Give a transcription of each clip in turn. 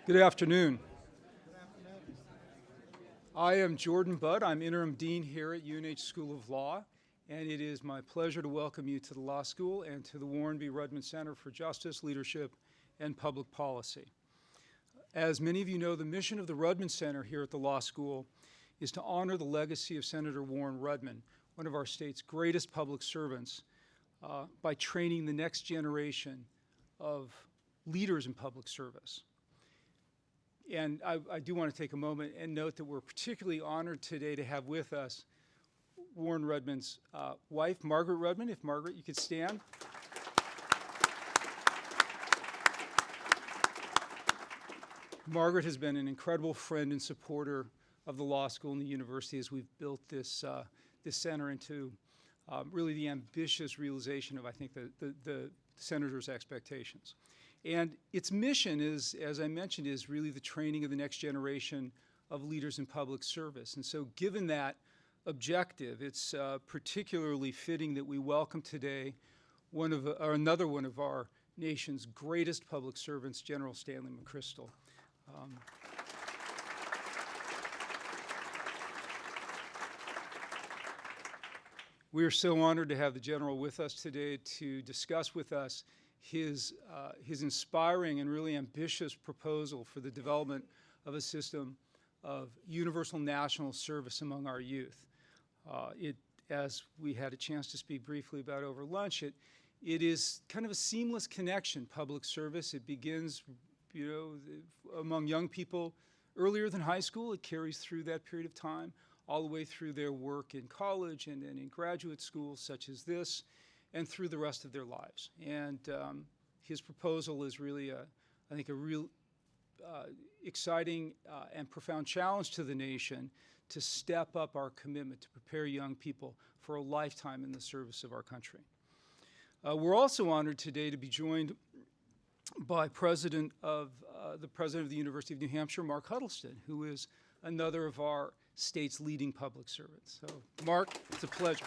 Good afternoon. I am Jordan Budd. I'm interim dean here at UNH School of Law, and it is my pleasure to welcome you to the law school and to the Warren B. Rudman Center for Justice, Leadership, and Public Policy. As many of you know, the mission of the Rudman Center here at the law school is to honor the legacy of Senator Warren Rudman, one of our state's greatest public servants, by training the next generation of leaders in public service. And I do want to take a moment and note that we're particularly honored today to have with us Warren Rudman's wife, Margaret Rudman. If Margaret, you could stand. Margaret has been an incredible friend and supporter of the law school and the university as we've built this center into really the ambitious realization of, I think, the senator's expectations. And its mission is, as I mentioned, is really the training of the next generation of leaders in public service. And so given that objective, it's particularly fitting that we welcome today another one of our nation's greatest public servants, General Stanley McChrystal. We are so honored to have the General with us today to discuss with us his inspiring and really ambitious proposal for the development of a system of universal national service among our youth. As we had a chance to speak briefly about over lunch, it is kind of a seamless connection, public service. It begins, among young people earlier than high school. It carries through that period of time, all the way through their work in college and in graduate schools such as this, and through the rest of their lives. And his proposal is really, I think, a real exciting and profound challenge to the nation to step up our commitment to prepare young people for a lifetime in the service of our country. We're also honored today to be joined by the President of the University of New Hampshire, Mark Huddleston, who is another of our state's leading public servants. So, Mark, it's a pleasure.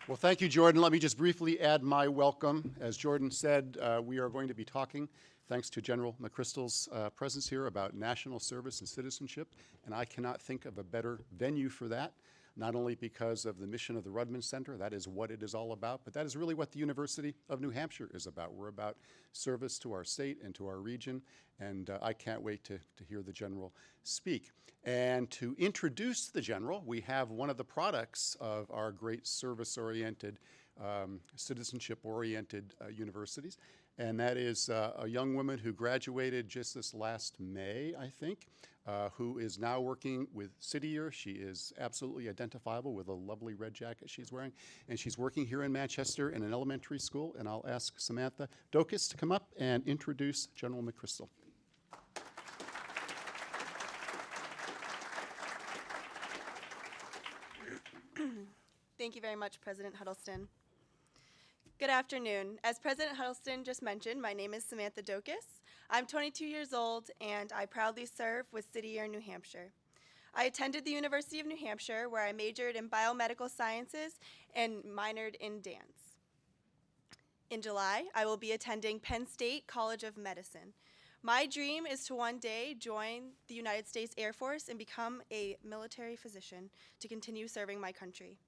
Well, thank you, Jordan. Let me just briefly add my welcome. As Jordan said, we are going to be talking, thanks to General McChrystal's presence here, about national service and citizenship, and I cannot think of a better venue for that, not only because of the mission of the Rudman Center, that is what it is all about, but that is really what the University of New Hampshire is about. We're about service to our state and to our region, and I can't wait to hear the General speak. And to introduce the General, we have one of the products of our great service-oriented, citizenship-oriented universities, and that is a young woman who graduated just this last May, I think, who is now working with City Year. She is absolutely identifiable with a lovely red jacket she's wearing, and she's working here in Manchester in an elementary school, and I'll ask Samantha Dokis to come up and introduce General McChrystal. Thank you very much, President Huddleston. Good afternoon. As President Huddleston just mentioned, my name is Samantha Dokis. I'm 22 years old, and I proudly serve with City Year, New Hampshire. I attended the University of New Hampshire, where I majored in biomedical sciences and minored in dance. In July, I will be attending Penn State College of Medicine. My dream is to one day join the United States Air Force and become a military physician to continue serving my country.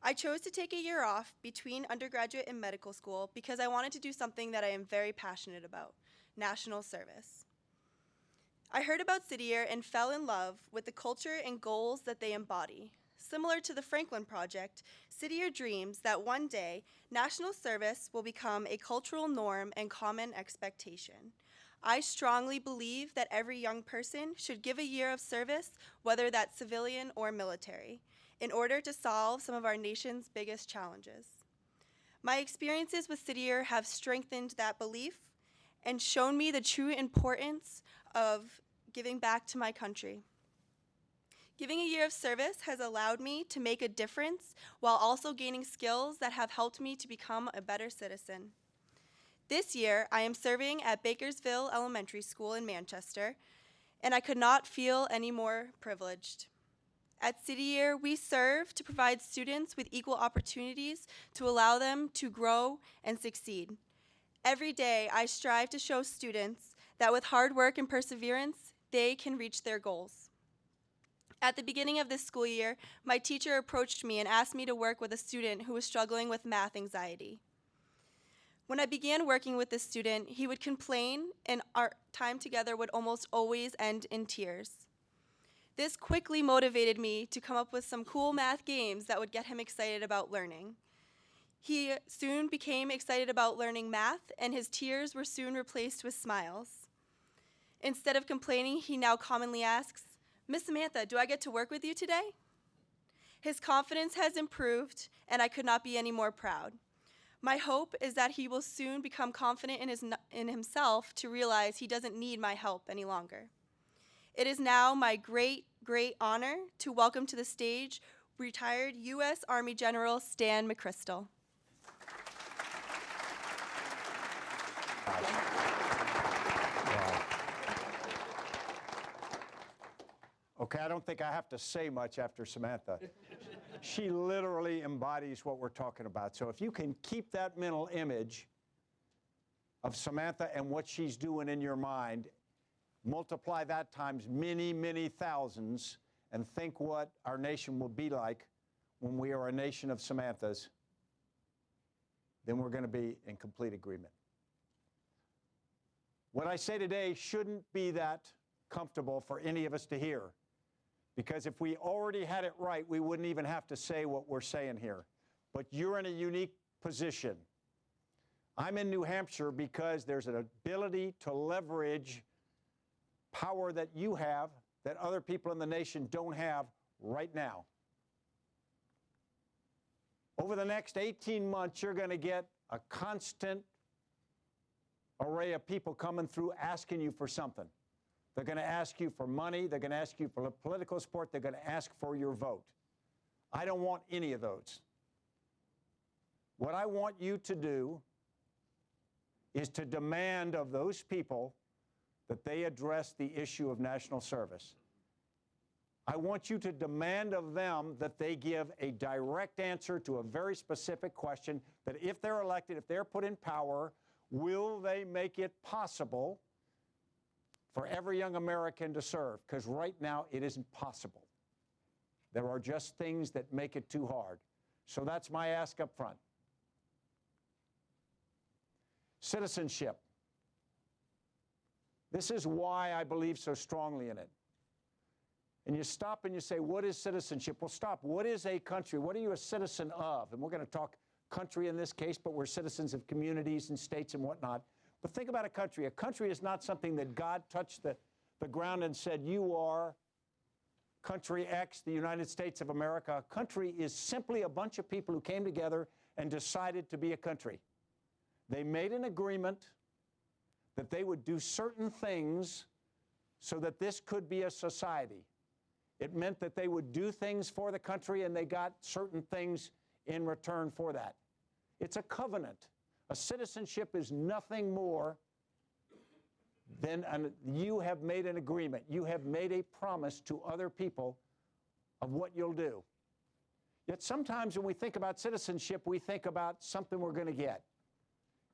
I chose to take a year off between undergraduate and medical school because I wanted to do something that I am very passionate about: national service. I heard about City Year and fell in love with the culture and goals that they embody. Similar to the Franklin Project, City Year dreams that one day national service will become a cultural norm and common expectation. I strongly believe that every young person should give a year of service, whether that's civilian or military, in order to solve some of our nation's biggest challenges. My experiences with City Year have strengthened that belief and shown me the true importance of giving back to my country. Giving a year of service has allowed me to make a difference while also gaining skills that have helped me to become a better citizen. This year, I am serving at Bakersville Elementary School in Manchester, and I could not feel any more privileged. At City Year, we serve to provide students with equal opportunities to allow them to grow and succeed. Every day, I strive to show students that with hard work and perseverance, they can reach their goals. At the beginning of this school year, my teacher approached me and asked me to work with a student who was struggling with math anxiety. When I began working with this student, he would complain, and our time together would almost always end in tears. This quickly motivated me to come up with some cool math games that would get him excited about learning. He soon became excited about learning math, and his tears were soon replaced with smiles. Instead of complaining, he now commonly asks, "Miss Samantha, do I get to work with you today?" His confidence has improved, and I could not be any more proud. My hope is that he will soon become confident in himself to realize he doesn't need my help any longer. It is now my great, great honor to welcome to the stage retired U.S. Army General Stan McChrystal. Okay, I don't think I have to say much after Samantha. She literally embodies what we're talking about. So if you can keep that mental image of Samantha and what she's doing in your mind, multiply that times many, many thousands, and think what our nation will be like when we are a nation of Samanthas, then we're going to be in complete agreement. What I say today shouldn't be that comfortable for any of us to hear, because if we already had it right, we wouldn't even have to say what we're saying here. But you're in a unique position. I'm in New Hampshire because there's an ability to leverage power that you have that other people in the nation don't have right now. Over the next 18 months, you're going to get a constant array of people coming through asking you for something. They're going to ask you for money. They're going to ask you for political support. They're going to ask for your vote. I don't want any of those. What I want you to do is to demand of those people that they address the issue of national service. I want you to demand of them that they give a direct answer to a very specific question, that if they're elected, if they're put in power, will they make it possible for every young American to serve? Because right now it isn't possible. There are just things that make it too hard. So that's my ask up front. Citizenship. This is why I believe so strongly in it. And you stop and you say, what is citizenship? Well, stop. What is a country? What are you a citizen of? And we're going to talk country in this case, but we're citizens of communities and states and whatnot. But think about a country. A country is not something that God touched the ground and said, you are country X, the United States of America. A country is simply a bunch of people who came together and decided to be a country. They made an agreement that they would do certain things so that this could be a society. It meant that they would do things for the country and they got certain things in return for that. It's a covenant. A citizenship is nothing more than you have made an agreement. You have made a promise to other people of what you'll do. Yet sometimes when we think about citizenship, we think about something we're going to get.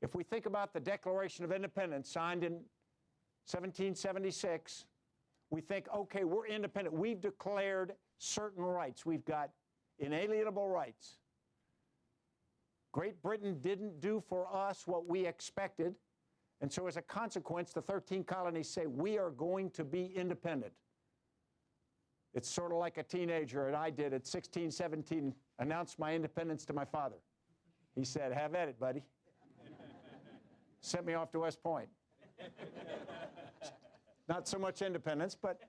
If we think about the Declaration of Independence signed in 1776, we think, okay, we're independent. We've declared certain rights. We've got inalienable rights. Great Britain didn't do for us what we expected, and so as a consequence, the 13 colonies say, we are going to be independent. It's sort of like a teenager, and I did at 16, 17, announced my independence to my father. He said, have at it, buddy. Sent me off to West Point. Not so much independence, but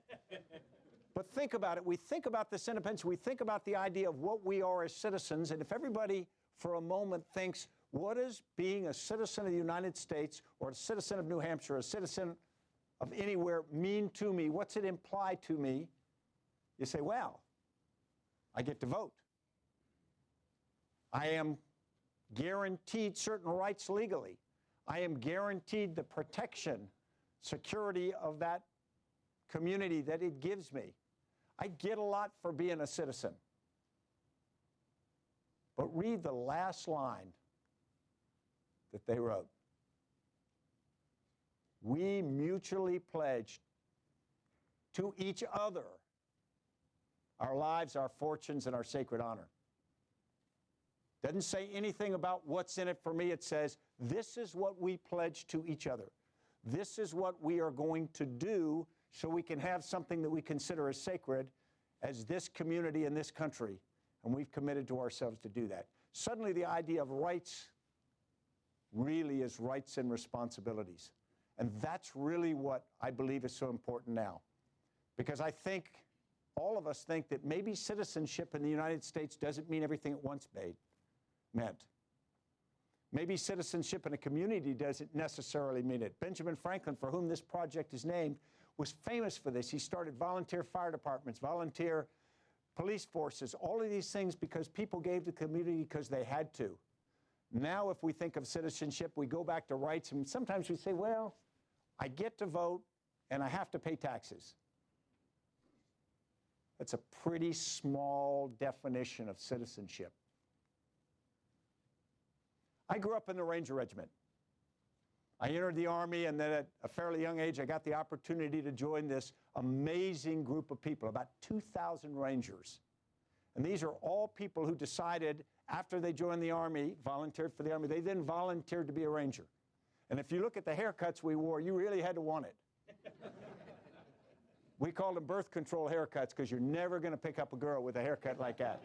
think about it. We think about this independence. We think about the idea of what we are as citizens, and if everybody for a moment thinks, what does being a citizen of the United States or a citizen of New Hampshire, a citizen of anywhere mean to me? What's it imply to me? You say, well, I get to vote. I am guaranteed certain rights legally. I am guaranteed the protection, security of that community that it gives me. I get a lot for being a citizen. But read the last line that they wrote. we mutually pledged to each other our lives, our fortunes, and our sacred honor. Doesn't say anything about what's in it for me. It says, this is what we pledge to each other. This is what we are going to do so we can have something that we consider as sacred as this community and this country. And we've committed to ourselves to do that. Suddenly the idea of rights really is rights and responsibilities. And that's really what I believe is so important now. Because I think all of us think that maybe citizenship in the United States doesn't mean everything it once meant. Maybe citizenship in a community doesn't necessarily mean it. Benjamin Franklin, for whom this project is named, was famous for this. He started volunteer fire departments, volunteer police forces, all of these things because people gave to the community because they had to. Now, if we think of citizenship, we go back to rights, and sometimes we say, well, I get to vote and I have to pay taxes. That's a pretty small definition of citizenship. I grew up in the Ranger Regiment. I entered the Army, and then at a fairly young age, I got the opportunity to join this amazing group of people, about 2,000 Rangers. And these are all people who decided after they joined the Army, volunteered for the Army, they then volunteered to be a Ranger. And if you look at the haircuts we wore, you really had to want it. We called them birth control haircuts because you're never going to pick up a girl with a haircut like that.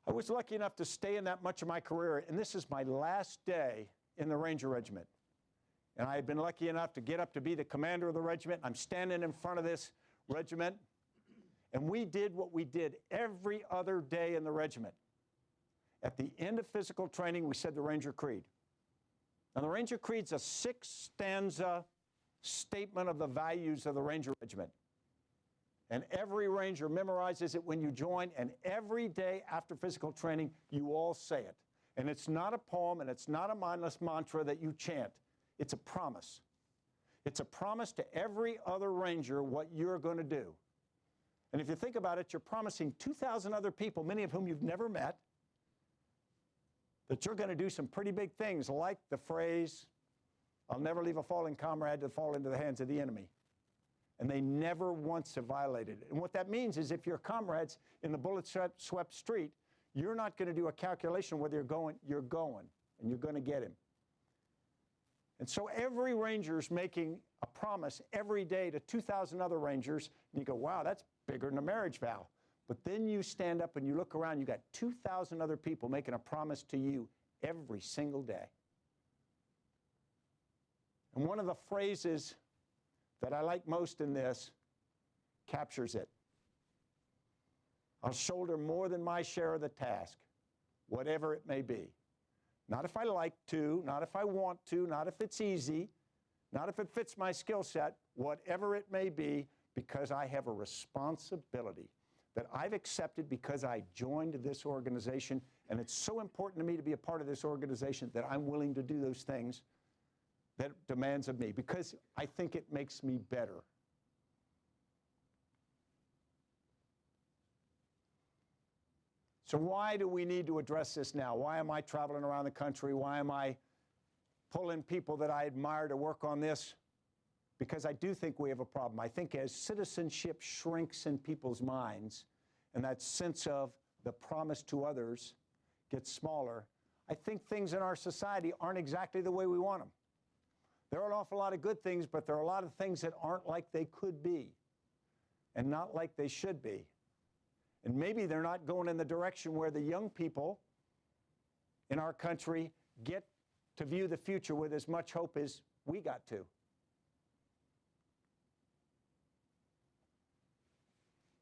I was lucky enough to stay in that much of my career, and this is my last day in the Ranger Regiment. And I had been lucky enough to get up to be the commander of the regiment. I'm standing in front of this regiment, and we did what we did every other day in the regiment. At the end of physical training, we said the Ranger Creed. Now, the Ranger Creed's a 6-stanza statement of the values of the Ranger Regiment. And every Ranger memorizes it when you join, and every day after physical training, you all say it. And it's not a poem, and it's not a mindless mantra that you chant. It's a promise. It's a promise to every other Ranger what you're going to do. And if you think about it, you're promising 2,000 other people, many of whom you've never met, that you're going to do some pretty big things, like the phrase, I'll never leave a fallen comrade to fall into the hands of the enemy. And they never once have violated it. And what that means is if your comrade's in the bullet-swept street, you're not going to do a calculation whether you're going, and you're going to get him. And so every Ranger's making a promise every day to 2,000 other Rangers, and you go, wow, that's bigger than a marriage vow. But then you stand up and you look around, you got 2,000 other people making a promise to you every single day. And one of the phrases that I like most in this captures it. I'll shoulder more than my share of the task, whatever it may be. Not if I like to, not if I want to, not if it's easy, not if it fits my skill set, whatever it may be, because I have a responsibility that I've accepted because I joined this organization, and it's so important to me to be a part of this organization that I'm willing to do those things that it demands of me, because I think it makes me better. So why do we need to address this now? Why am I traveling around the country? Why am I pulling people that I admire to work on this? Because I do think we have a problem. I think as citizenship shrinks in people's minds, and that sense of the promise to others gets smaller, I think things in our society aren't exactly the way we want them. There are an awful lot of good things, but there are a lot of things that aren't like they could be and not like they should be. And maybe they're not going in the direction where the young people in our country get to view the future with as much hope as we got to.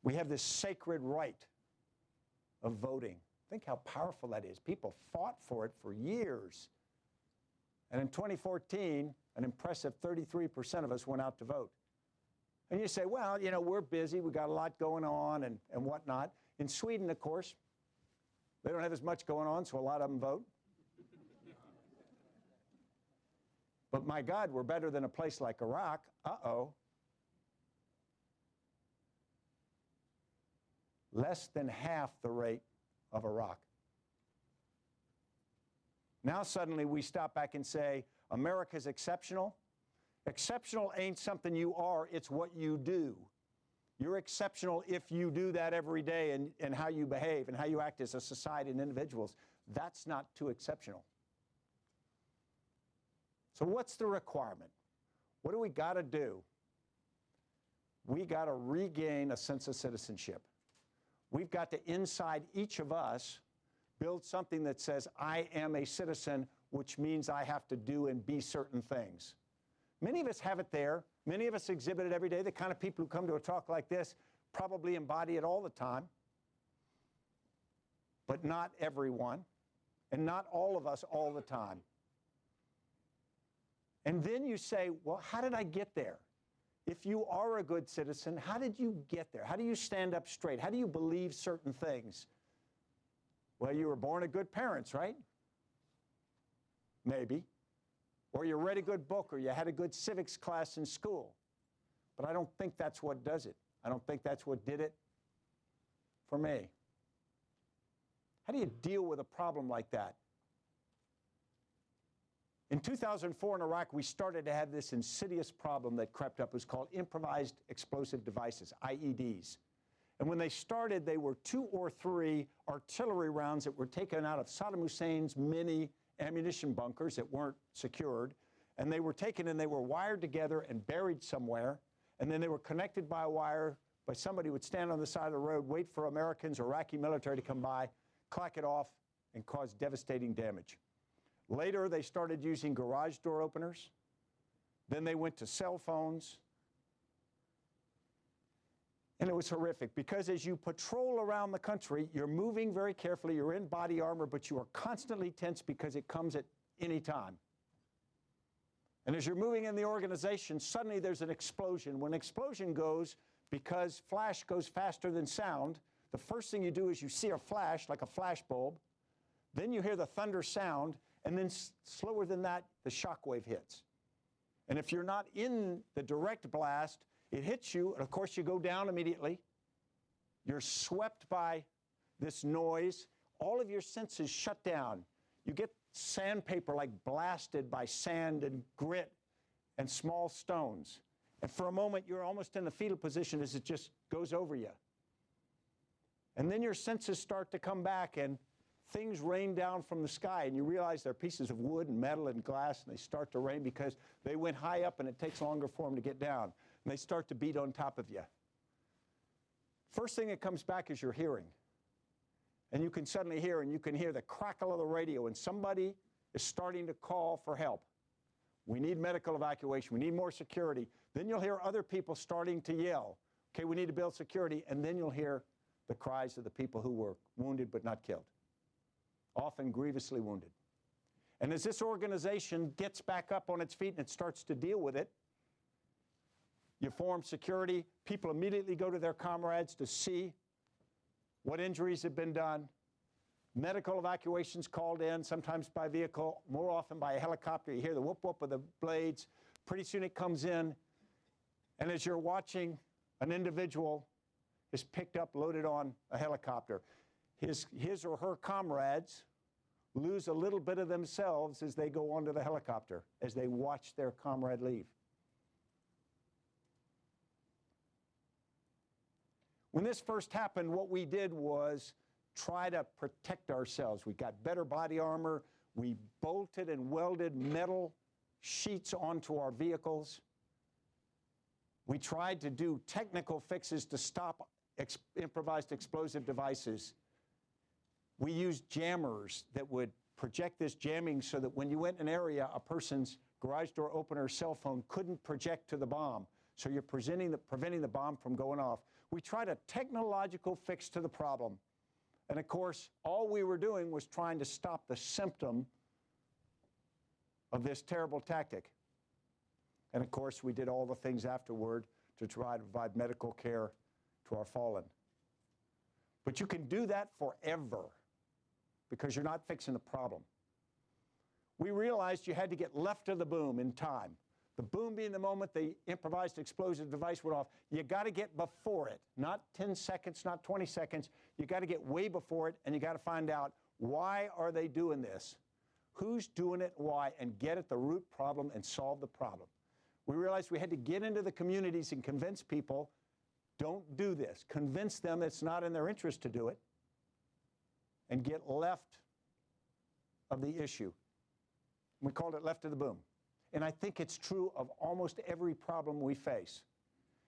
We have this sacred right of voting. Think how powerful that is. People fought for it for years. And in 2014, an impressive 33% of us went out to vote. And you say, well, you know, we're busy, we got a lot going on and whatnot. In Sweden, of course, they don't have as much going on, so a lot of them vote. But my God, we're better than a place like Iraq. Uh-oh. Less than half the rate of Iraq. Now suddenly we stop back and say, America's exceptional. Exceptional ain't something you are, it's what you do. You're exceptional if you do that every day and how you behave and how you act as a society and individuals. That's not too exceptional. So what's the requirement? What do we got to do? We got to regain a sense of citizenship. We've got to, inside each of us, build something that says, I am a citizen, which means I have to do and be certain things. Many of us have it there. Many of us exhibit it every day. The kind of people who come to a talk like this probably embody it all the time. But not everyone, and not all of us all the time. And then you say, well, how did I get there? If you are a good citizen, how did you get there? How do you stand up straight? How do you believe certain things? Well, you were born of good parents, right? Maybe. Or you read a good book, or you had a good civics class in school. But I don't think that's what does it. I don't think that's what did it for me. How do you deal with a problem like that? In 2004 in Iraq, we started to have this insidious problem that crept up. It was called improvised explosive devices, IEDs. And when they started, they were 2 or 3 artillery rounds that were taken out of Saddam Hussein's mini ammunition bunkers that weren't secured. And they were taken and they were wired together and buried somewhere. And then they were connected by a wire by somebody who would stand on the side of the road, wait for Americans or Iraqi military to come by, clack it off, and cause devastating damage. Later, they started using garage door openers. Then they went to cell phones. And it was horrific because as you patrol around the country, you're moving very carefully, you're in body armor, but you are constantly tense because it comes at any time. And as you're moving in the organization, suddenly there's an explosion. When an explosion goes, because flash goes faster than sound, the first thing you do is you see a flash, like a flash bulb. Then you hear the thunder sound, and then slower than that, the shock wave hits. And if you're not in the direct blast, it hits you, and of course you go down immediately. You're swept by this noise. All of your senses shut down. You get sandpaper like blasted by sand and grit and small stones. And for a moment, you're almost in the fetal position as it just goes over you. And then your senses start to come back, and things rain down from the sky, and you realize they're pieces of wood and metal and glass, and they start to rain because they went high up and it takes longer for them to get down. And they start to beat on top of you. First thing that comes back is your hearing. And you can suddenly hear, and you can hear the crackle of the radio, and somebody is starting to call for help. We need medical evacuation. We need more security. Then you'll hear other people starting to yell, okay, we need to build security. And then you'll hear the cries of the people who were wounded but not killed, often grievously wounded. And as this organization gets back up on its feet and it starts to deal with it, you form security. People immediately go to their comrades to see what injuries have been done. Medical evacuations called in, sometimes by vehicle, more often by a helicopter. You hear the whoop whoop of the blades. Pretty soon it comes in. And as you're watching, an individual is picked up, loaded on a helicopter. His or her comrades lose a little bit of themselves as they go onto the helicopter, as they watch their comrade leave. When this first happened, what we did was try to protect ourselves. We got better body armor. We bolted and welded metal sheets onto our vehicles. We tried to do technical fixes to stop improvised explosive devices. We used jammers that would project this jamming so that when you went in an area, a person's garage door opener cell phone couldn't project to the bomb. So you're preventing the bomb from going off. We tried a technological fix to the problem. And of course, all we were doing was trying to stop the symptom of this terrible tactic. And of course, we did all the things afterward to try to provide medical care to our fallen. But you can do that forever because you're not fixing the problem. We realized you had to get left of the boom in time. The boom being the moment the improvised explosive device went off. You got to get before it, not 10 seconds, not 20 seconds. You got to get way before it, and you got to find out, why are they doing this? Who's doing it and why, and get at the root problem and solve the problem. We realized we had to get into the communities and convince people, don't do this. Convince them it's not in their interest to do it, and get left of the issue. We called it left of the boom. And I think it's true of almost every problem we face.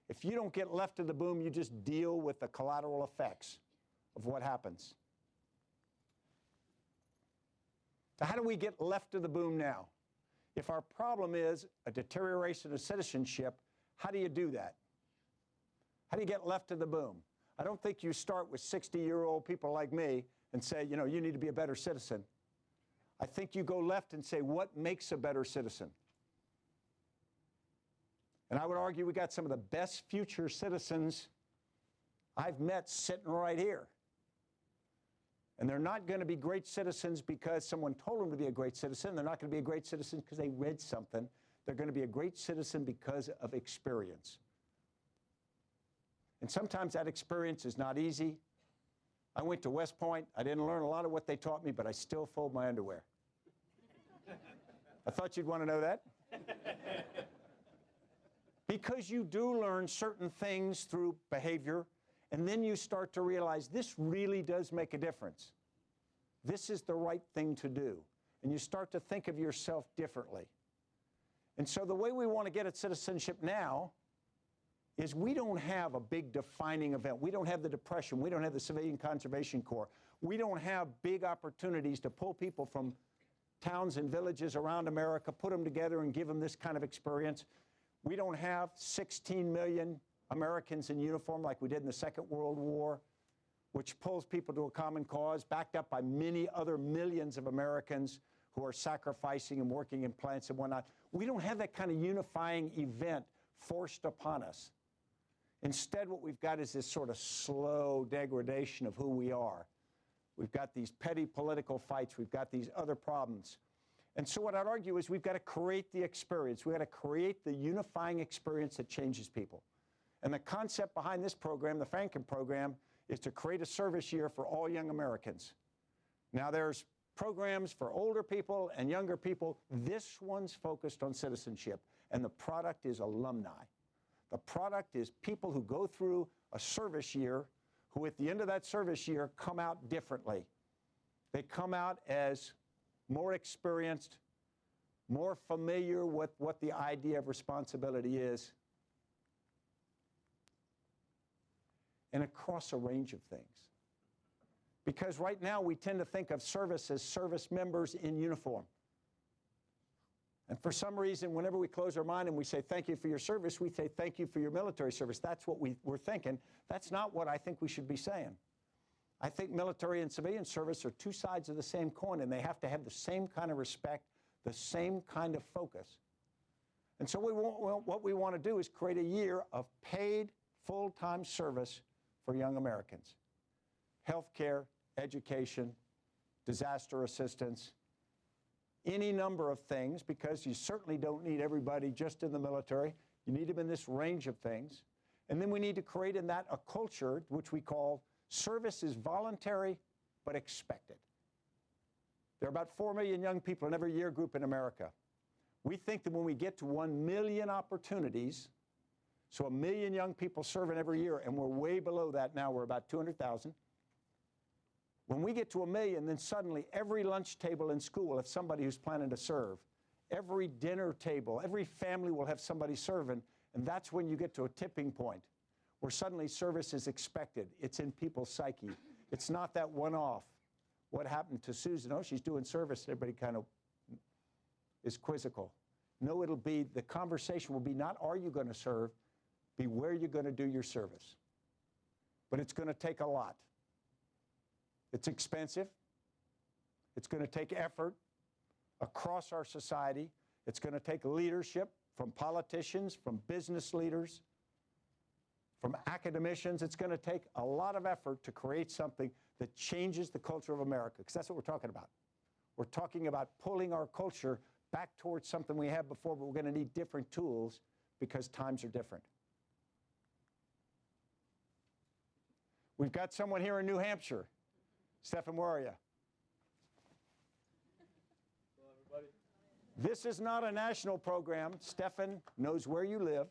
If you don't get left of the boom, you just deal with the collateral effects of what happens. So how do we get left of the boom now? If our problem is a deterioration of citizenship, how do you do that? How do you get left of the boom? I don't think you start with 60-year-old people like me and say, you know, you need to be a better citizen. I think you go left and say, what makes a better citizen? And I would argue we got some of the best future citizens I've met sitting right here. And they're not going to be great citizens because someone told them to be a great citizen. They're not going to be a great citizen because they read something. They're going to be a great citizen because of experience. And sometimes that experience is not easy. I went to West Point. I didn't learn a lot of what they taught me, but I still fold my underwear. I thought you'd want to know that. Because you do learn certain things through behavior, and then you start to realize this really does make a difference. This is the right thing to do. And you start to think of yourself differently. And so the way we want to get at citizenship now is we don't have a big defining event. We don't have the Depression. We don't have the Civilian Conservation Corps. We don't have big opportunities to pull people from towns and villages around America, put them together and give them this kind of experience. We don't have 16 million Americans in uniform like we did in the Second World War, which pulls people to a common cause, backed up by many other millions of Americans who are sacrificing and working in plants and whatnot. We don't have that kind of unifying event forced upon us. Instead, what we've got is this sort of slow degradation of who we are. We've got these petty political fights. We've got these other problems. And so what I'd argue is we've got to create the experience. We've got to create the unifying experience that changes people. And the concept behind this program, the Franken program, is to create a service year for all young Americans. Now, there's programs for older people and younger people. This one's focused on citizenship, and the product is alumni. The product is people who go through a service year who at the end of that service year come out differently. They come out as more experienced, more familiar with what the idea of responsibility is, and across a range of things. Because right now we tend to think of service as service members in uniform. And for some reason, whenever we close our mind and we say thank you for your service, we say thank you for your military service. That's what we're thinking. That's not what I think we should be saying. I think military and civilian service are two sides of the same coin, and they have to have the same kind of respect, the same kind of focus. And so what we want to do is create a year of paid full-time service for young Americans. Healthcare, education, disaster assistance, any number of things, because you certainly don't need everybody just in the military. You need them in this range of things. And then we need to create in that a culture which we call service is voluntary but expected. There are about 4 million young people in every year group in America. We think that when we get to 1 million opportunities, so 1 million young people serving every year, and we're way below that now, we're about 200,000. When we get to 1 million, then suddenly every lunch table in school will have somebody who's planning to serve. Every dinner table, every family will have somebody serving, and that's when you get to a tipping point where suddenly service is expected. It's in people's psyche. It's not that one-off. What happened to Susan? Oh, she's doing service. Everybody kind of is quizzical. No, it'll be, the conversation will be not are you going to serve, be where you're going to do your service. But it's going to take a lot. It's expensive. It's going to take effort across our society. It's going to take leadership from politicians, from business leaders, from academicians. It's going to take a lot of effort to create something that changes the culture of America, because that's what we're talking about. We're talking about pulling our culture back towards something we had before, but we're going to need different tools because times are different. We've got someone here in New Hampshire. Stephen, where are you? This is not a national program. Stefan knows where you live.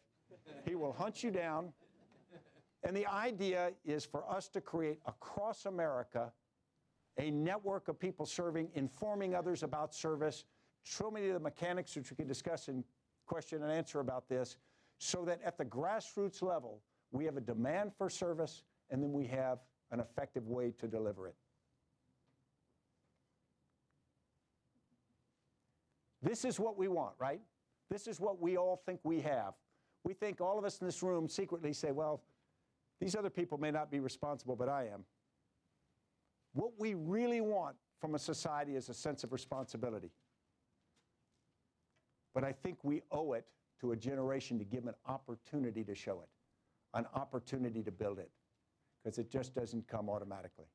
He will hunt you down. And the idea is for us to create across America a network of people serving, informing others about service. Show me the mechanics, which we can discuss in question and answer about this, so that at the grassroots level, we have a demand for service, and then we have an effective way to deliver it. This is what we want, right? This is what we all think we have. We think all of us in this room secretly say, well, these other people may not be responsible, but I am. What we really want from a society is a sense of responsibility. But I think we owe it to a generation to give them an opportunity to show it, an opportunity to build it, because it just doesn't come automatically.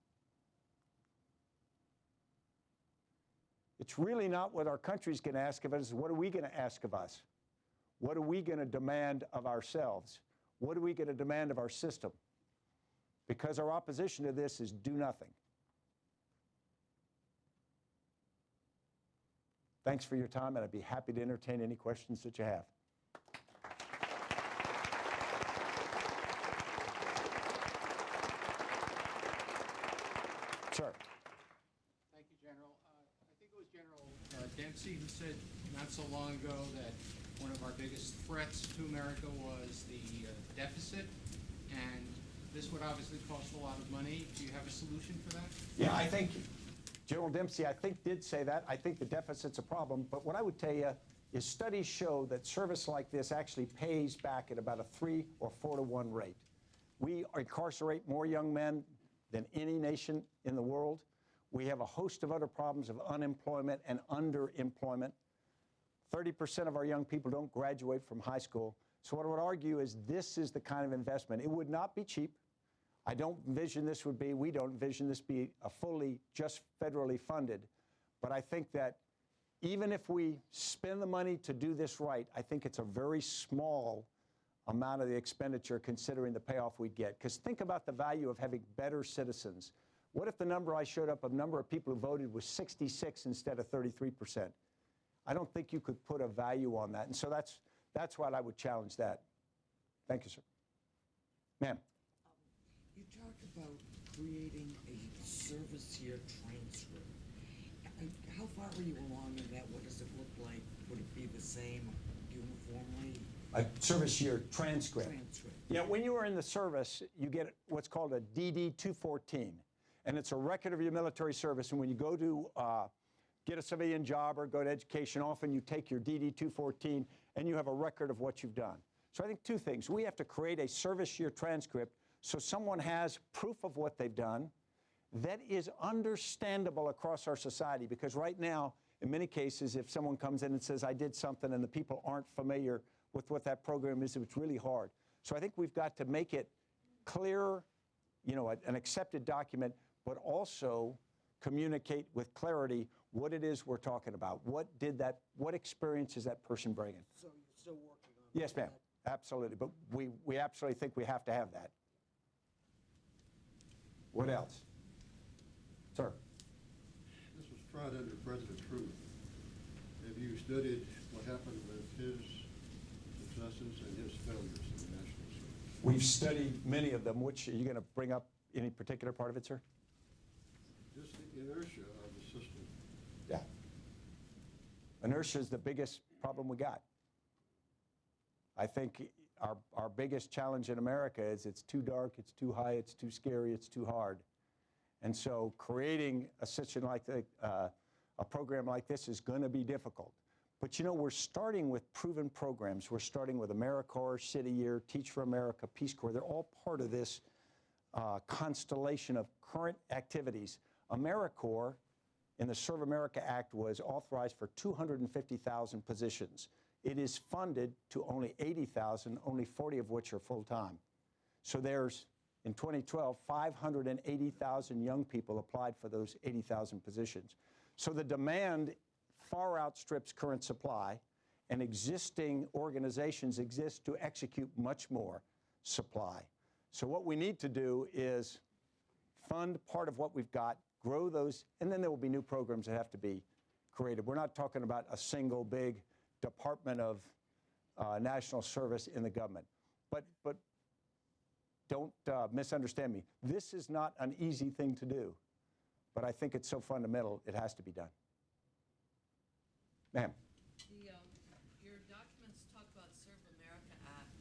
It's really not what our country's going to ask of us, it's what are we going to ask of us? What are we going to demand of ourselves? What are we going to demand of our system? Because our opposition to this is do nothing. Thanks for your time, and I'd be happy to entertain any questions that you have. Sir. Thank you, General. I think it was General Dempsey who said not so long ago that one of our biggest threats to America was the deficit, and this would obviously cost a lot of money. Do you have a solution for that? Yeah, I think General Dempsey, did say that. I think the deficit's a problem, but what I would tell you is studies show that service like this actually pays back at about a 3 or 4 to 1 rate. We incarcerate more young men than any nation in the world. We have a host of other problems of unemployment and underemployment. 30% of our young people don't graduate from high school. So what I would argue is this is the kind of investment. It would not be cheap. I don't envision this would be, we don't envision this be a fully just federally funded. But I think that even if we spend the money to do this right, I think it's a very small amount of the expenditure considering the payoff we'd get. Because think about the value of having better citizens. What if the number I showed up of number of people who voted was 66 instead of 33%? I don't think you could put a value on that. And so that's what I would challenge that. Thank you, sir. Ma'am. You talked about creating a service year transcript. How far are you along in that? What does it look like? Would it be the same uniformly? A service year transcript. Transcript. Yeah, when you are in the service, you get what's called a DD-214, and it's a record of your military service. And when you go to get a civilian job or go to education, often you take your DD-214 and you have a record of what you've done. So I think two things. We have to create a service year transcript so someone has proof of what they've done that is understandable across our society, because right now, in many cases, if someone comes in and says, I did something, and the people aren't familiar with what that program is, it's really hard. So I think we've got to make it clear, you know, an accepted document, but also communicate with clarity what it is we're talking about. What experience is that person bringing? So you're still working on Yes, ma'am. Absolutely. But we absolutely think we have to have that. What else? Sir. This was tried under President Truman. Have you studied what happened with his successes and his failures in the national service? We've studied many of them. Which, are you going to bring up any particular part of it, sir? Just the inertia of the system. Yeah. Inertia is the biggest problem we got. I think our biggest challenge in America is it's too dark, it's too high, it's too scary, it's too hard. And so creating a situation like a program like this is going to be difficult. But you know, we're starting with proven programs. We're starting with AmeriCorps, City Year, Teach for America, Peace Corps. They're all part of this constellation of current activities. AmeriCorps in the Serve America Act was authorized for 250,000 positions. It is funded to only 80,000, only 40 of which are full-time. So there's, in 2012, 580,000 young people applied for those 80,000 positions. So the demand far outstrips current supply, and existing organizations exist to execute much more supply. So what we need to do is fund part of what we've got, grow those, and then there will be new programs that have to be created. We're not talking about a single big Department of National Service in the government. But don't misunderstand me. This is not an easy thing to do, but I think it's so fundamental it has to be done. Ma'am. Your documents talk about Serve America Act.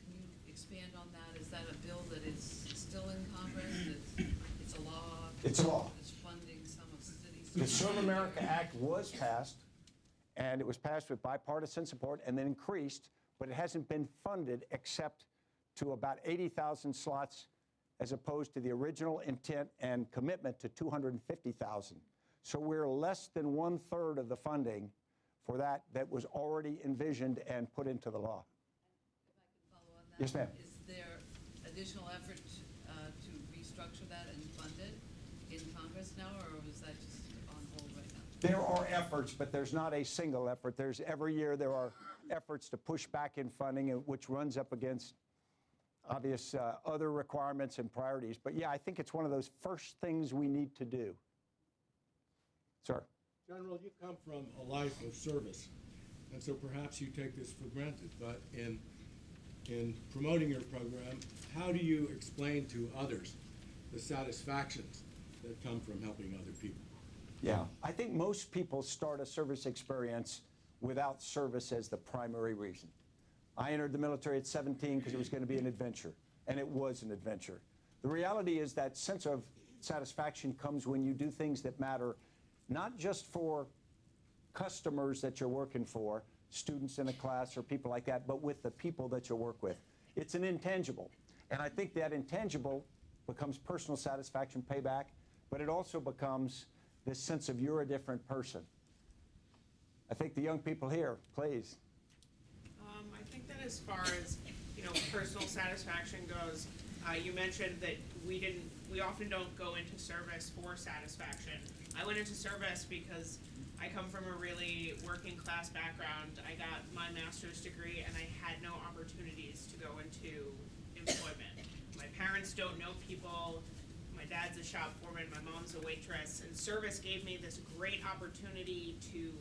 Can you expand on that? Is that a bill that is still in Congress? It's a law? It's a law. It's funding some of cities? The Serve America Act was passed, and it was passed with bipartisan support and then increased, but it hasn't been funded except to about 80,000 slots as opposed to the original intent and commitment to 250,000. So we're less than 1/3 of the funding for that was already envisioned and put into the law. If I can follow on that. Yes, ma'am. Is there additional effort to restructure that and fund it in Congress now, or is that just on hold right now? There are efforts, but there's not a single effort. Every year there are efforts to push back in funding, which runs up against obvious other requirements and priorities. But yeah, I think it's one of those first things we need to do. Sir. General, you come from a life of service, and so perhaps you take this for granted, but in promoting your program, how do you explain to others the satisfactions that come from helping other people? Yeah, I think most people start a service experience without service as the primary reason. I entered the military at 17 because it was going to be an adventure, and it was an adventure. The reality is that sense of satisfaction comes when you do things that matter, not just for customers that you're working for, students in a class or people like that, but with the people that you work with. It's an intangible, and I think that intangible becomes personal satisfaction, payback, but it also becomes this sense of you're a different person. I think the young people here, please. I think that as far as, personal satisfaction goes, you mentioned that we often don't go into service for satisfaction. I went into service because I come from a really working class background. I got my master's degree and I had no opportunities to go into employment. My parents don't know people. My dad's a shop foreman, my mom's a waitress, and service gave me this great opportunity to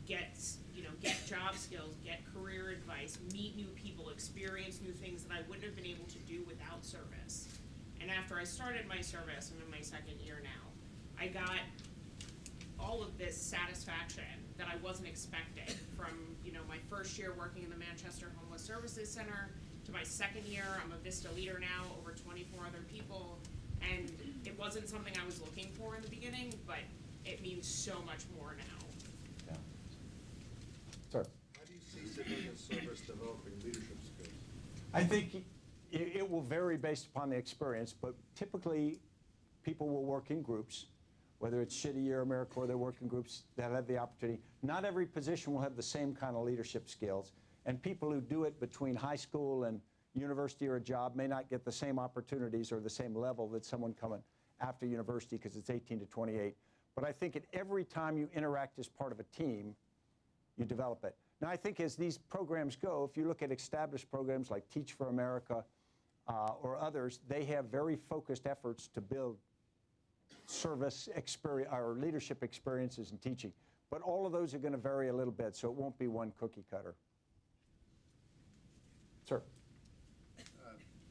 get job skills, get career advice, meet new people, experience new things that I wouldn't have been able to do without service. And after I started my service, I'm in my second year now, I got all of this satisfaction that I wasn't expecting from, my first year working in the Manchester Homeless Services Center to my second year. I'm a Vista leader now, over 24 other people, and it wasn't something I was looking for in the beginning, but it means so much more now. Yeah. Sir. How do you see civilian service developing leadership skills? I think it will vary based upon the experience, but typically people will work in groups, whether it's Shitty or AmeriCorps, they're working groups that have the opportunity. Not every position will have the same kind of leadership skills, and people who do it between high school and university or a job may not get the same opportunities or the same level that someone coming after university because it's 18 to 28. But I think at every time you interact as part of a team, you develop it. Now, I think as these programs go, if you look at established programs like Teach for America or others, they have very focused efforts to build service experience or leadership experiences in teaching. But all of those are going to vary a little bit, so it won't be one cookie cutter. Sir.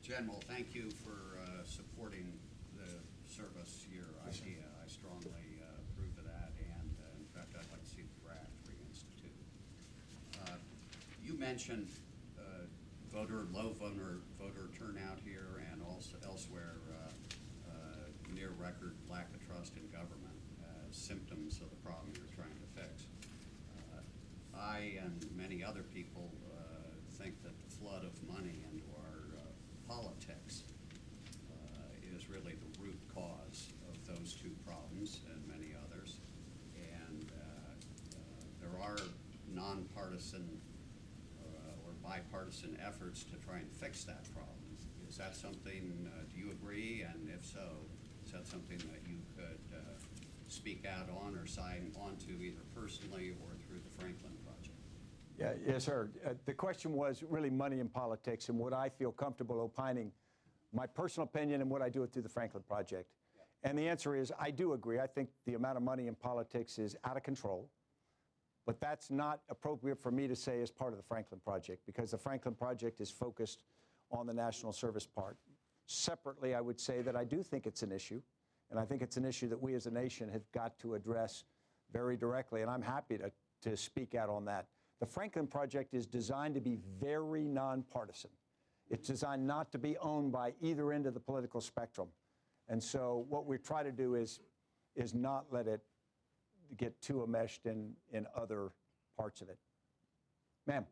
General, thank you for supporting the service year idea. I strongly approve of that, and in fact, I'd like to see the draft reinstituted. You mentioned low voter turnout here and also elsewhere, near record lack of trust in government as symptoms of the problem you're trying to fix. I and many other people think that the flood of money into our politics is really the root cause of those two problems and many others. And there are nonpartisan or bipartisan efforts to try and fix that problem. Is that something, do you agree? And if so, is that something that you could speak out on or sign on to either personally or through the Franklin Project? Yeah, yes, sir. The question was really money in politics and would I feel comfortable opining my personal opinion and what I do it through the Franklin Project. And the answer is, I do agree. I think the amount of money in politics is out of control. But that's not appropriate for me to say as part of the Franklin Project, because the Franklin Project is focused on the national service part. Separately, I would say that I do think it's an issue, and I think it's an issue that we as a nation have got to address very directly, and I'm happy to speak out on that. The Franklin Project is designed to be very nonpartisan. It's designed not to be owned by either end of the political spectrum. And so what we try to do is not let it get too enmeshed in other parts of it. Ma'am.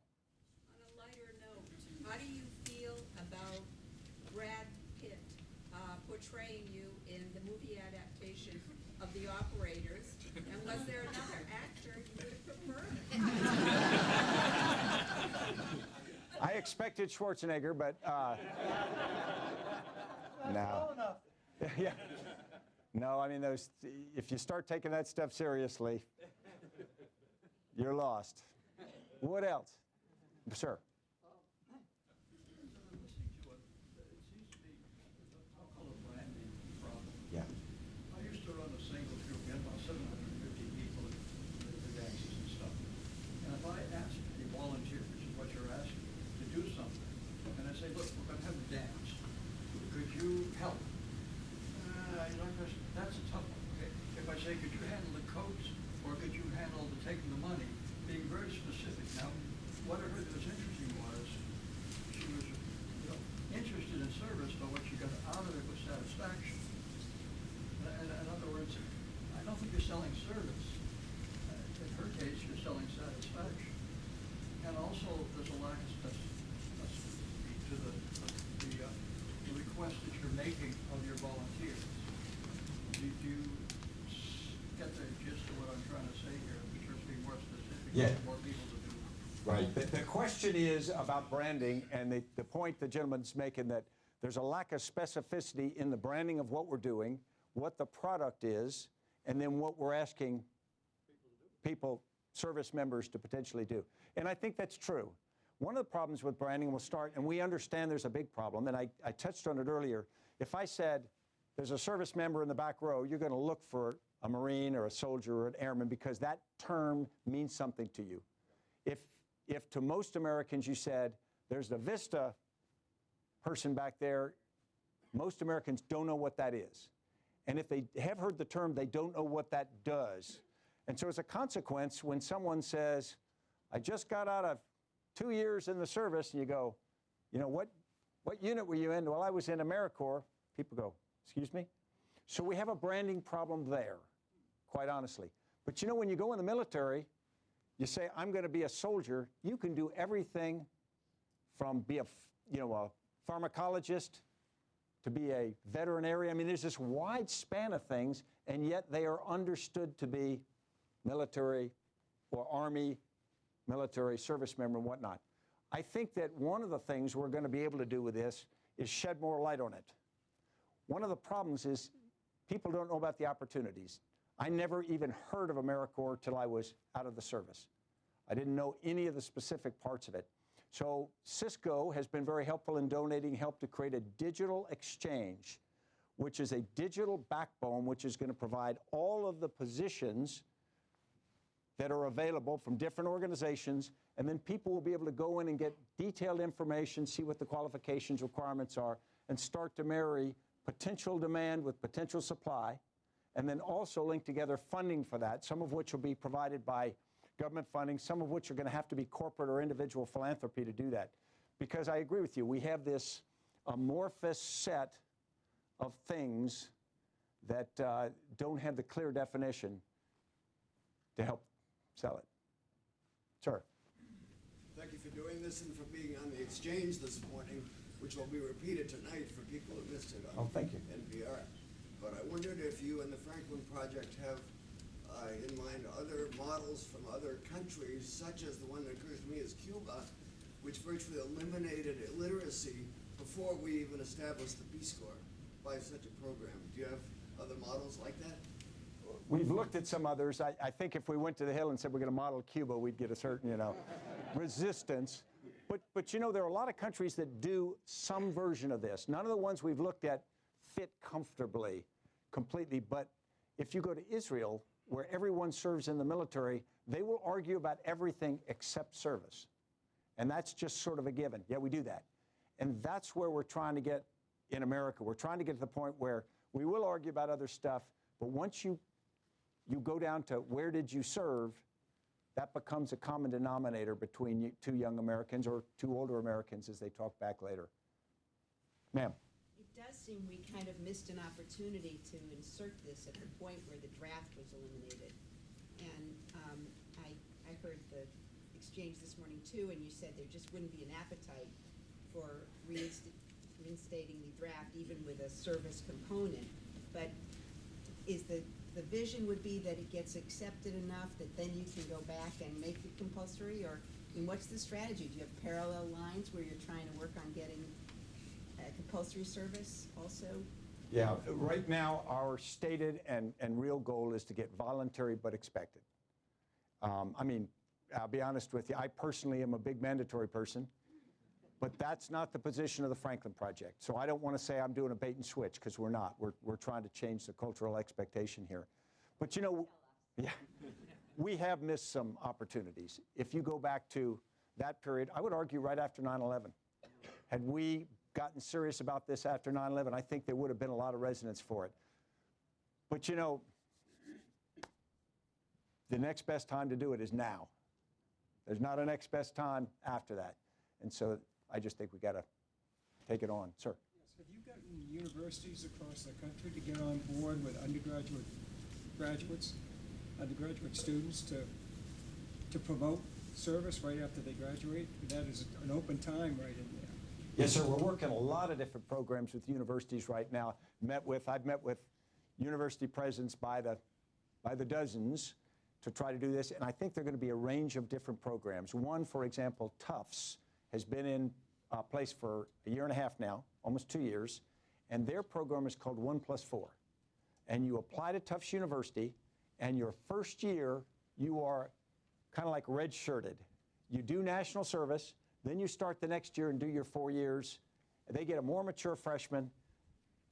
On a lighter note, how do you feel about Brad Pitt portraying you in the movie adaptation of The Operators? And was there another actor you would have preferred? I expected Schwarzenegger, but no. Yeah. No, I mean, if you start taking that stuff seriously, you're lost. What else? Sir. Yeah. I used to run a single crew. We had about 750 people in the dances and stuff. And if I asked a volunteer, which is what you're asking, to do something, and I say, look, we're going to have a dance. Could you help? That's a tough one. Okay. If I say, could you handle the coats, or could you handle the taking the money, being very specific. Now, what I heard that was interesting was she was interested in service, but what she got out of it was satisfaction. In other words, I don't think you're selling service. In her case, you're selling satisfaction. And also, there's a lack of specificity to the request that you're making of your volunteers. Do you get the gist of what I'm trying to say here, in terms of being more specific, Yeah. more people to do? Right. The question is about branding, and the point the gentleman's making that there's a lack of specificity in the branding of what we're doing, what the product is, and then what we're asking people, service members, to potentially do. And I think that's true. One of the problems with branding, we'll start, and we understand there's a big problem, and I touched on it earlier. If I said, there's a service member in the back row, you're going to look for a Marine or a soldier or an airman because that term means something to you. If to most Americans you said, there's the Vista person back there, most Americans don't know what that is. And if they have heard the term, they don't know what that does. And so as a consequence, when someone says, I just got out of 2 years in the service, and you go, you know, what unit were you in? Well, I was in AmeriCorps. People go, excuse me? So we have a branding problem there, quite honestly. But you know, when you go in the military, you say, I'm going to be a soldier. You can do everything from be a pharmacologist to be a veterinarian. I mean, there's this wide span of things, and yet they are understood to be military or Army, military service member and whatnot. I think that one of the things we're going to be able to do with this is shed more light on it. One of the problems is people don't know about the opportunities. I never even heard of AmeriCorps till I was out of the service. I didn't know any of the specific parts of it. So Cisco has been very helpful in donating help to create a digital exchange, which is a digital backbone, which is going to provide all of the positions that are available from different organizations, and then people will be able to go in and get detailed information, see what the qualifications, requirements are, and start to marry potential demand with potential supply, and then also link together funding for that, some of which will be provided by government funding, some of which are going to have to be corporate or individual philanthropy to do that. Because I agree with you, we have this amorphous set of things that don't have the clear definition to help sell it. Sir. Thank you for doing this and for being on the exchange this morning, which will be repeated tonight for people who missed it on thank you. NPR. But I wondered if you and the Franklin Project have in mind other models from other countries, such as the one that occurs to me is Cuba, which virtually eliminated illiteracy before we even established the Peace Corps by such a program. Do you have other models like that? We've looked at some others. I think if we went to the Hill and said we're going to model Cuba, we'd get a certain, resistance. But there are a lot of countries that do some version of this. None of the ones we've looked at fit comfortably. completely, but if you go to Israel, where everyone serves in the military, they will argue about everything except service. And that's just sort of a given. Yeah, we do that. And that's where we're trying to get in America. We're trying to get to the point where we will argue about other stuff, but once you go down to where did you serve, that becomes a common denominator between two young Americans or two older Americans as they talk back later. Ma'am. It does seem we kind of missed an opportunity to insert this at the point where the draft was eliminated. And I heard the exchange this morning too, and you said there just wouldn't be an appetite for reinstating the draft even with a service component. But is the vision would be that it gets accepted enough that then you can go back and make it compulsory? Or I mean, what's the strategy? Do you have parallel lines where you're trying to work on getting compulsory service also? Yeah, right now our stated and real goal is to get voluntary but expected. I mean, I'll be honest with you, I personally am a big mandatory person, but that's not the position of the Franklin Project. So I don't want to say I'm doing a bait and switch, because we're not. We're trying to change the cultural expectation here. But you know, yeah, we have missed some opportunities. If you go back to that period, I would argue right after 9/11. Had we gotten serious about this after 9/11, I think there would have been a lot of resonance for it. But you know, the next best time to do it is now. There's not a next best time after that. And so I just think we got to take it on. Sir. Yes. Have you gotten universities across the country to get on board with undergraduate students to promote service right after they graduate? That is an open time right in there. Yes, sir. We're working a lot of different programs with universities right now. I've met with university presidents by the dozens to try to do this, and I think there are going to be a range of different programs. One, for example, Tufts has been in place for a year and a half now, almost 2 years, and their program is called 1+4. And you apply to Tufts University, and your first year, you are kind of like red-shirted. You do national service, then you start the next year and do your 4 years. They get a more mature freshman.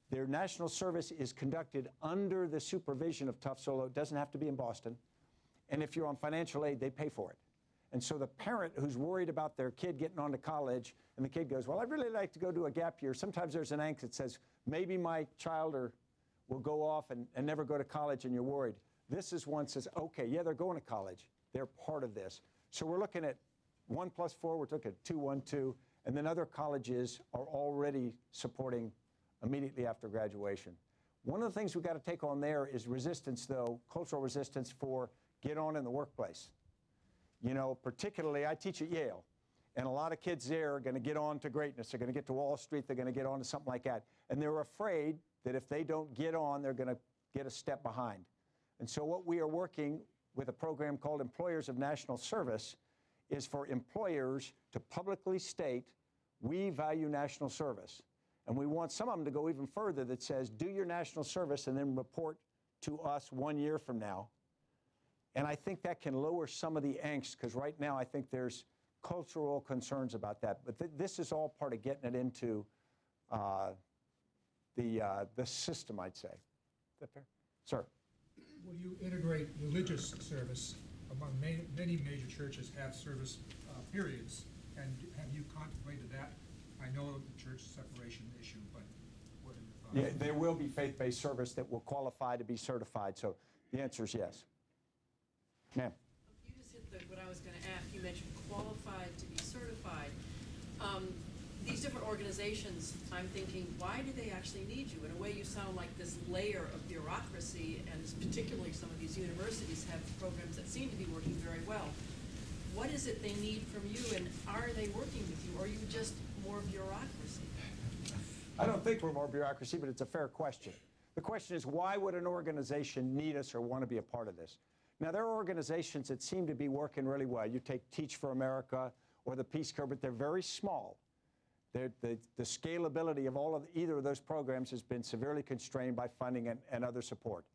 Their national service is conducted under the supervision of Tufts, although it doesn't have to be in Boston. And if you're on financial aid, they pay for it. And so the parent who's worried about their kid getting on to college, and the kid goes, well, I'd really like to go do a gap year. Sometimes there's an angst that says, maybe my child will go off and never go to college, and you're worried. This is one that says, okay, yeah, they're going to college. They're part of this. So we're looking at 1+4, we're looking at 2-1-2, and then other colleges are already supporting immediately after graduation. One of the things we've got to take on there is resistance, though, cultural resistance for get on in the workplace. You know, particularly, I teach at Yale, and a lot of kids there are going to get on to greatness. They're going to get to Wall Street. They're going to get on to something like that. And they're afraid that if they don't get on, they're going to get a step behind. And so what we are working with a program called Employers of National Service is for employers to publicly state, we value national service. And we want some of them to go even further that says, do your national service and then report to us 1 year from now. And I think that can lower some of the angst, because right now I think there's cultural concerns about that. But this is all part of getting it into the system, I'd say. Is that fair? Sir. Will you integrate religious service among many major churches have service periods? And have you contemplated that? I know the church separation issue, but what are your thoughts? Yeah, there will be faith-based service that will qualify to be certified. So the answer is yes. Ma'am. You just hit what I was going to ask. You mentioned qualified to be certified. These different organizations, I'm thinking, why do they actually need you? In a way, you sound like this layer of bureaucracy, and particularly some of these universities have programs that seem to be working very well. What is it they need from you, and are they working with you, or are you just more bureaucracy? I don't think we're more bureaucracy, but it's a fair question. The question is, why would an organization need us or want to be a part of this? Now, there are organizations that seem to be working really well. You take Teach for America or the Peace Corps, but they're very small. The scalability of either of those programs has been severely constrained by funding and other support.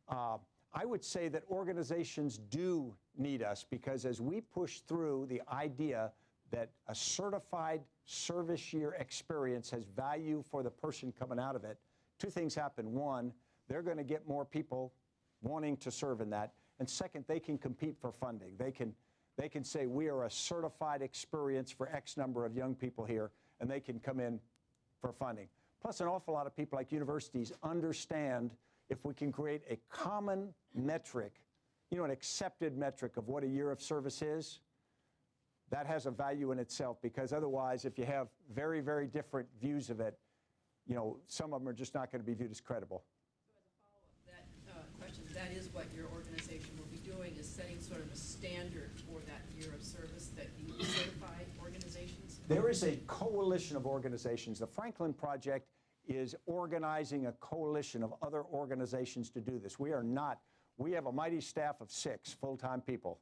I would say that organizations do need us, because as we push through the idea that a certified service year experience has value for the person coming out of it, two things happen. One, they're going to get more people wanting to serve in that. And second, they can compete for funding. They can say, we are a certified experience for X number of young people here, and they can come in for funding. Plus, an awful lot of people like universities understand if we can create a common metric, an accepted metric of what a year of service is, that has a value in itself, because otherwise, if you have very, very different views of it, some of them are just not going to be viewed as credible. So as a follow-up, that question, that is what your organization will be doing, is setting sort of a standard for that year of service that you certify organizations? There is a coalition of organizations. The Franklin Project is organizing a coalition of other organizations to do this. We have a mighty staff of 6 full-time people.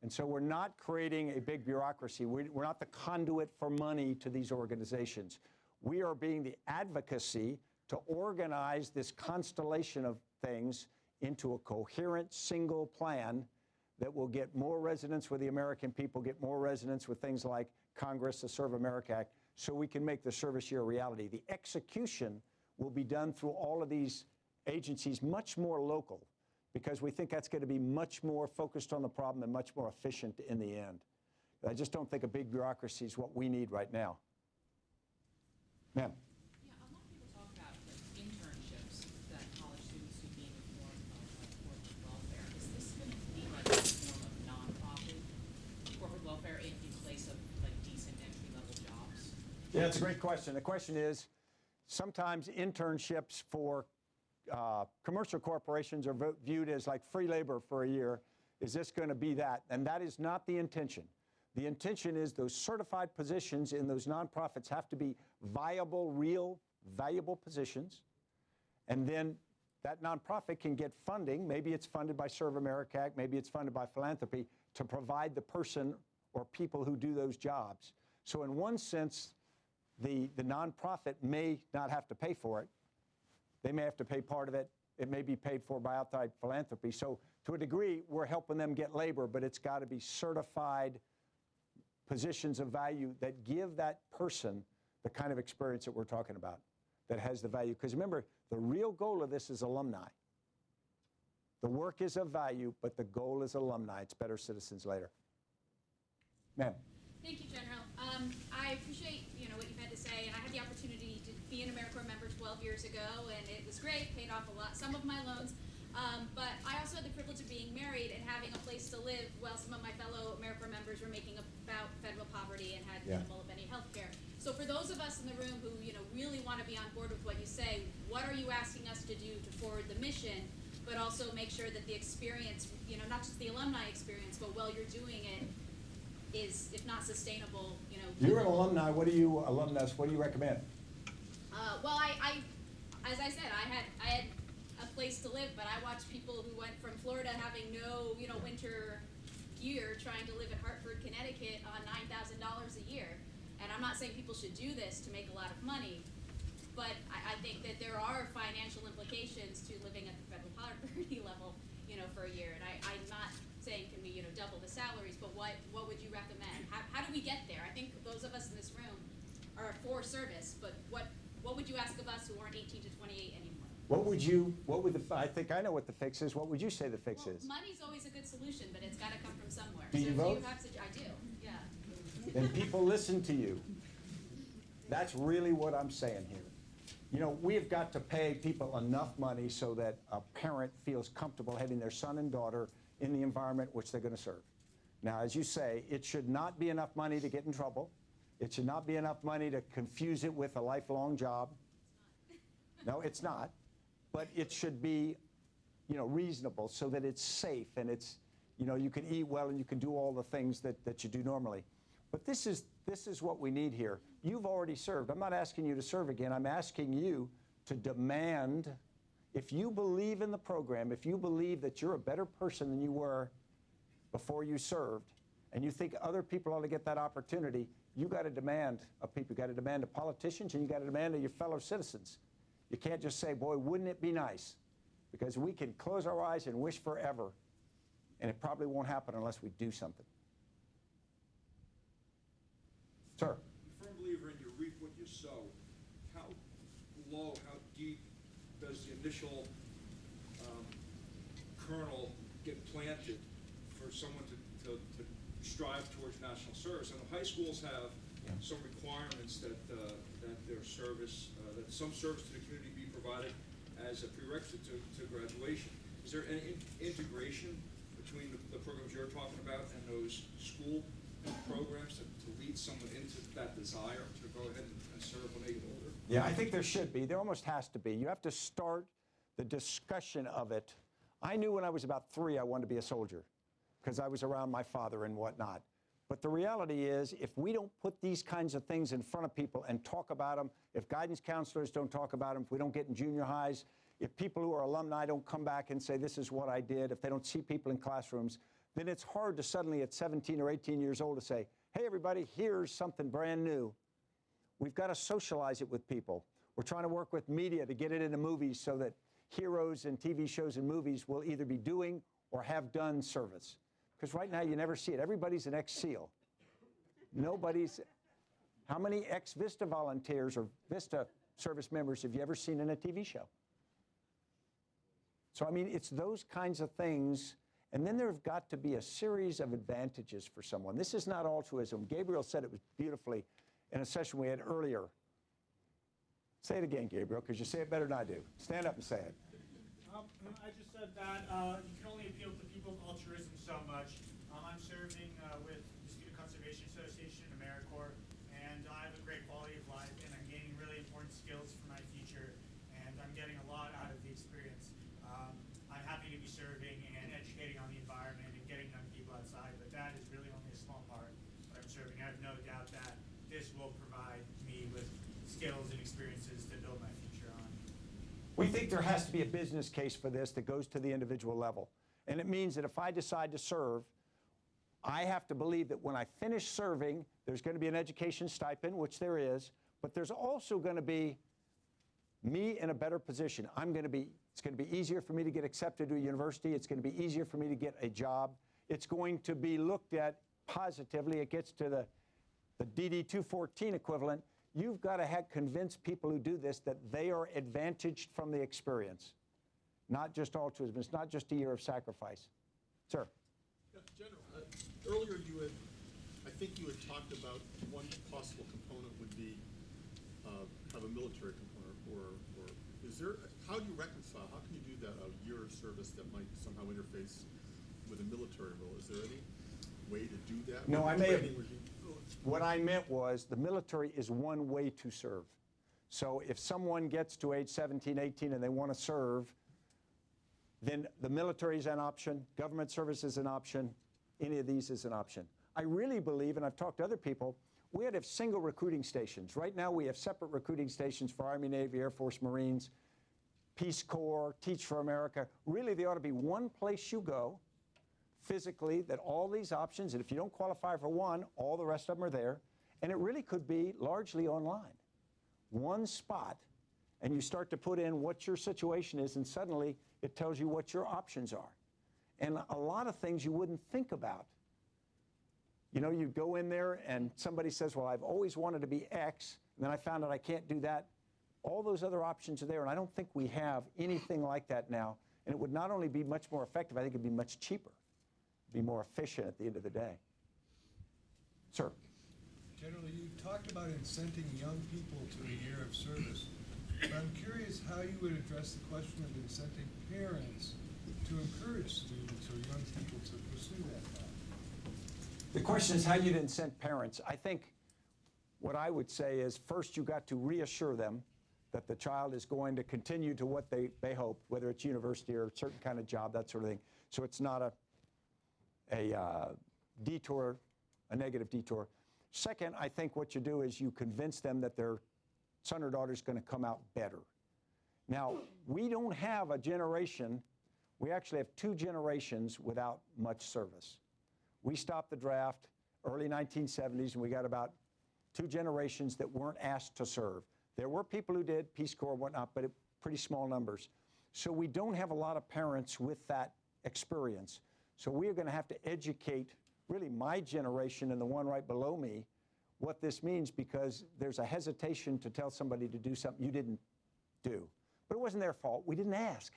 And so we're not creating a big bureaucracy. We're not the conduit for money to these organizations. We are being the advocacy to organize this constellation of things into a coherent single plan that will get more resonance with the American people, get more resonance with things like Congress, the Serve America Act, so we can make the service year a reality. The execution will be done through all of these agencies, much more local, because we think that's going to be much more focused on the problem and much more efficient in the end. I just don't think a big bureaucracy is what we need right now. Ma'am. Yeah, a lot of people talk about internships that college students do being a form of corporate welfare. Is this going to be like a form of nonprofit corporate welfare in place of like decent entry-level jobs? Yeah, that's a great question. The question is, sometimes internships for commercial corporations are viewed as like free labor for a year. Is this going to be that? And that is not the intention. The intention is those certified positions in those nonprofits have to be viable, real, valuable positions. And then that nonprofit can get funding. Maybe it's funded by Serve America Act, maybe it's funded by philanthropy to provide the person or people who do those jobs. So in one sense, the nonprofit may not have to pay for it. They may have to pay part of it. It may be paid for by outside philanthropy. So to a degree, we're helping them get labor, but it's got to be certified positions of value that give that person the kind of experience that we're talking about, that has the value. Because remember, the real goal of this is alumni. The work is of value, but the goal is alumni. It's better citizens later. Ma'am. Thank you, General. I appreciate what you've had to say, and I had the opportunity to be an AmeriCorps member 12 years ago, and it was great, paid off some of my loans. But I also had the privilege of being married and having a place to live while some of my fellow AmeriCorps members were making about federal poverty and had minimal, if any, health care. So for those of us in the room who really want to be on board with what you say, what are you asking us to do to forward the mission, but also make sure that the experience, not just the alumni experience, but while you're doing it, is, if not sustainable, You're an alumni. What do you recommend? Well, as I said, I had a place to live, but I watched people who went from Florida having no, winter gear trying to live in Hartford, Connecticut on $9,000 a year. And I'm not saying people should do this to make a lot of money, but I think that there are financial implications to living at the federal poverty level, for a year. And I'm not saying can we, double the salaries, but what would you recommend? How do we get there? I think those of us in this room are for service, but what would you ask of us who aren't 18 to 28 anymore? I think I know what the fix is. What would you say the fix is? Money's always a good solution, but it's got to come from somewhere. Do you vote? I do, yeah. Then people listen to you. That's really what I'm saying here. We have got to pay people enough money so that a parent feels comfortable having their son and daughter in the environment which they're going to serve. Now, as you say, it should not be enough money to get in trouble. It should not be enough money to confuse it with a lifelong job. No, it's not. But it should be, reasonable so that it's safe and it's, you can eat well and you can do all the things that you do normally. But this is what we need here. You've already served. I'm not asking you to serve again. I'm asking you to demand, if you believe in the program, if you believe that you're a better person than you were before you served, and you think other people ought to get that opportunity, you got to demand of people. You got to demand of politicians, and you got to demand of your fellow citizens. You can't just say, boy, wouldn't it be nice? Because we can close our eyes and wish forever, and it probably won't happen unless we do something. Sir? I'm a firm believer in you reap what you sow. How low, how deep does the initial kernel get planted for someone to strive towards national service. And the high schools have some requirements that their service, that some service to the community be provided as a prerequisite to graduation. Is there any integration between the programs you're talking about and those school programs to lead someone into that desire to go ahead and serve when they get older? Yeah, I think there should be. There almost has to be. You have to start the discussion of it. I knew when I was about 3 I wanted to be a soldier because I was around my father and whatnot. But the reality is, if we don't put these kinds of things in front of people and talk about them, if guidance counselors don't talk about them, if we don't get in junior highs, if people who are alumni don't come back and say, this is what I did, if they don't see people in classrooms, then it's hard to suddenly at 17 or 18 years old to say, hey, everybody, here's something brand new. We've got to socialize it with people. We're trying to work with media to get it into movies so that heroes in TV shows and movies will either be doing or have done service. Because right now you never see it. Everybody's an ex-SEAL. Nobody's... How many ex-VISTA volunteers or VISTA service members have you ever seen in a TV show? So, I mean, it's those kinds of things. And then there have got to be a series of advantages for someone. This is not altruism. Gabriel said it was beautifully in a session we had earlier. Say it again, Gabriel, because you say it better than I do. Stand up and say it. I just said that you can only appeal to people's altruism so much. I'm serving with the Student Conservation Association in AmeriCorps, and I have a great quality of life, and I'm gaining really important skills for my future, and I'm getting a lot out of the experience. I'm happy to be serving and educating on the environment and getting young people outside, but that is really only a small part of what I'm serving. I have no doubt that this will provide me with skills and experiences to build my future on. We think there has to be a business case for this that goes to the individual level. And it means that if I decide to serve, I have to believe that when I finish serving, there's going to be an education stipend, which there is, but there's also going to be me in a better position. It's going to be easier for me to get accepted to a university. It's going to be easier for me to get a job. It's going to be looked at positively. It gets to the DD-214 equivalent. You've got to convince people who do this that they are advantaged from the experience, not just altruism. It's not just a year of sacrifice. Sir. Yeah, General, earlier I think you had talked about one possible component would be kind of a military component, or is there, how do you reconcile, how can you do that, a year of service that might somehow interface with a military role? Is there any way to do that? No, I may have. What I meant was the military is one way to serve. So if someone gets to age 17, 18, and they want to serve, then the military is an option, government service is an option, any of these is an option. I really believe, and I've talked to other people, we ought to have single recruiting stations. Right now we have separate recruiting stations for Army, Navy, Air Force, Marines, Peace Corps, Teach for America. Really, there ought to be one place you go physically, that all these options, and if you don't qualify for one, all the rest of them are there. And it really could be largely online. One spot, and you start to put in what your situation is, and suddenly it tells you what your options are. And a lot of things you wouldn't think about. You know, you go in there and somebody says, well, I've always wanted to be X, and then I found out I can't do that. All those other options are there, and I don't think we have anything like that now. And it would not only be much more effective, I think it would be much cheaper. Be more efficient at the end of the day. Sir. Generally, you've talked about incenting young people to a year of service. But I'm curious how you would address the question of incenting parents to encourage students or young people to pursue that path. The question is how you'd incent parents. I think what I would say is first you got to reassure them that the child is going to continue to what they hope, whether it's university or a certain kind of job, that sort of thing. So it's not a detour, a negative detour. Second, I think what you do is you convince them that their son or daughter is going to come out better. Now, we don't have a generation, we actually have 2 generations without much service. We stopped the draft early 1970s, and we got about 2 generations that weren't asked to serve. There were people who did, Peace Corps and whatnot, but pretty small numbers. So we don't have a lot of parents with that experience. So we are going to have to educate, really my generation and the one right below me, what this means, because there's a hesitation to tell somebody to do something you didn't do. But it wasn't their fault. We didn't ask.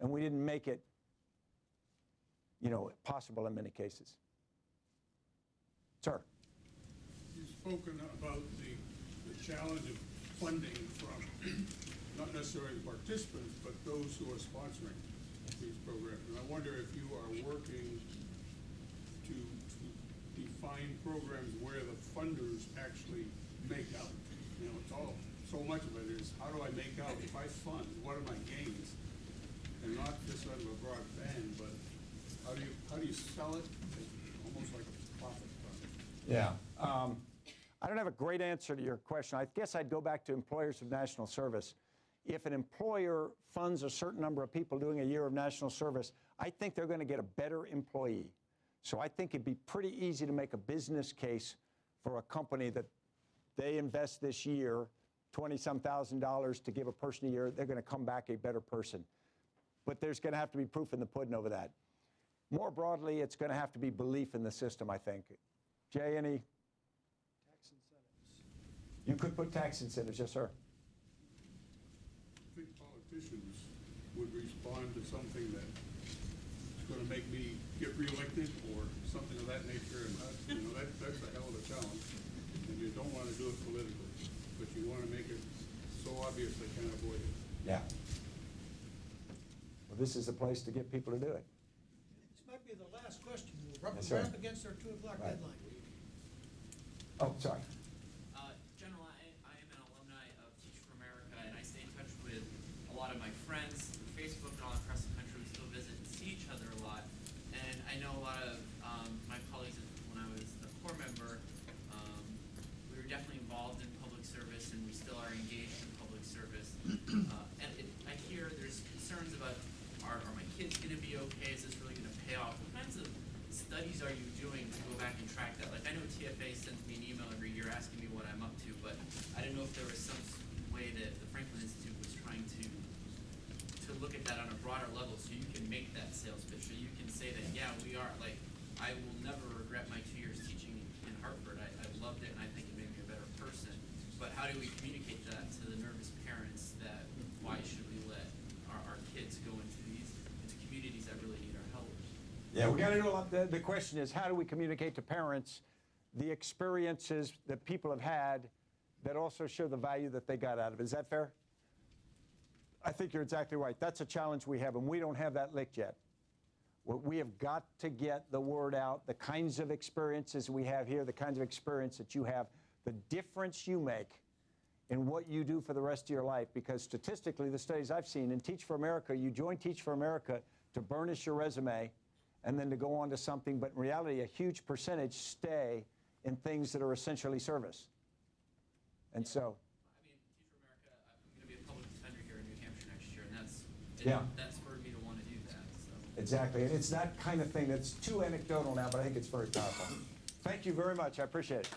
And we didn't make it possible in many cases. Sir. You've spoken about the challenge of funding from not necessarily the participants, but those who are sponsoring these programs. And I wonder if you are working to define programs where the funders actually make out. It's all, so much of it is, how do I make out? If I fund, what are my gains? And not just out of a broad band, but how do you sell it? It's almost like a profit fund. Yeah. I don't have a great answer to your question. I guess I'd go back to employers of national service. If an employer funds a certain number of people doing a year of national service, I think they're going to get a better employee. So I think it'd be pretty easy to make a business case for a company that they invest this year $20-some thousand to give a person a year, they're going to come back a better person. But there's going to have to be proof in the pudding over that. More broadly, it's going to have to be belief in the system, I think. Jay, any? Tax incentives. You could put tax incentives, yes, sir. I think politicians would respond to something that's going to make me get reelected or something of that nature, and that's a hell of a challenge. And you don't want to do it politically, but you want to make it so obvious they can't avoid it. Yeah. Well, this is the place to get people to do it. This might be the last question. We're Yes, sir. up against our 2 o'clock Right. deadline. Oh, sorry. General, I am an alumni of Teach for America, and I stay in touch with a lot of my friends through Facebook and all across the country. We still visit and see each other a lot. And I know a lot of my colleagues when I was a Corps member, we were definitely involved in public service, and we still are engaged in public service. I hear there's concerns about, are my kids going to be okay? Is this really going to pay off? What kinds of studies are you doing to go back and track that? Like, I know TFA sends me an email every year asking me what I'm up to, but I didn't know if there was some way that the Franklin Institute was trying to look at that on a broader level, so you can make that sales pitch, so you can say that, yeah, we are, like, I will never regret my 2 years teaching in Hartford. I loved it, and I think it made me a better person. But how do we communicate that to the nervous parents that why should we let our kids go into communities that really need our help? Yeah, we got to do a lot. The question is, how do we communicate to parents the experiences that people have had that also show the value that they got out of it? Is that fair? I think you're exactly right. That's a challenge we have, and we don't have that licked yet. We have got to get the word out, the kinds of experiences we have here, the kinds of experience that you have, the difference you make in what you do for the rest of your life. Because statistically, the studies I've seen in Teach for America, you join Teach for America to burnish your resume and then to go on to something, but in reality, a huge percentage stay in things that are essentially service. And so, I mean, Teach for America, I'm going to be a public defender here in New Hampshire next year, and that spurred me to want to do that. So. Exactly, and it's that kind of thing that's too anecdotal now, but I think it's very powerful. Thank you very much, I appreciate it.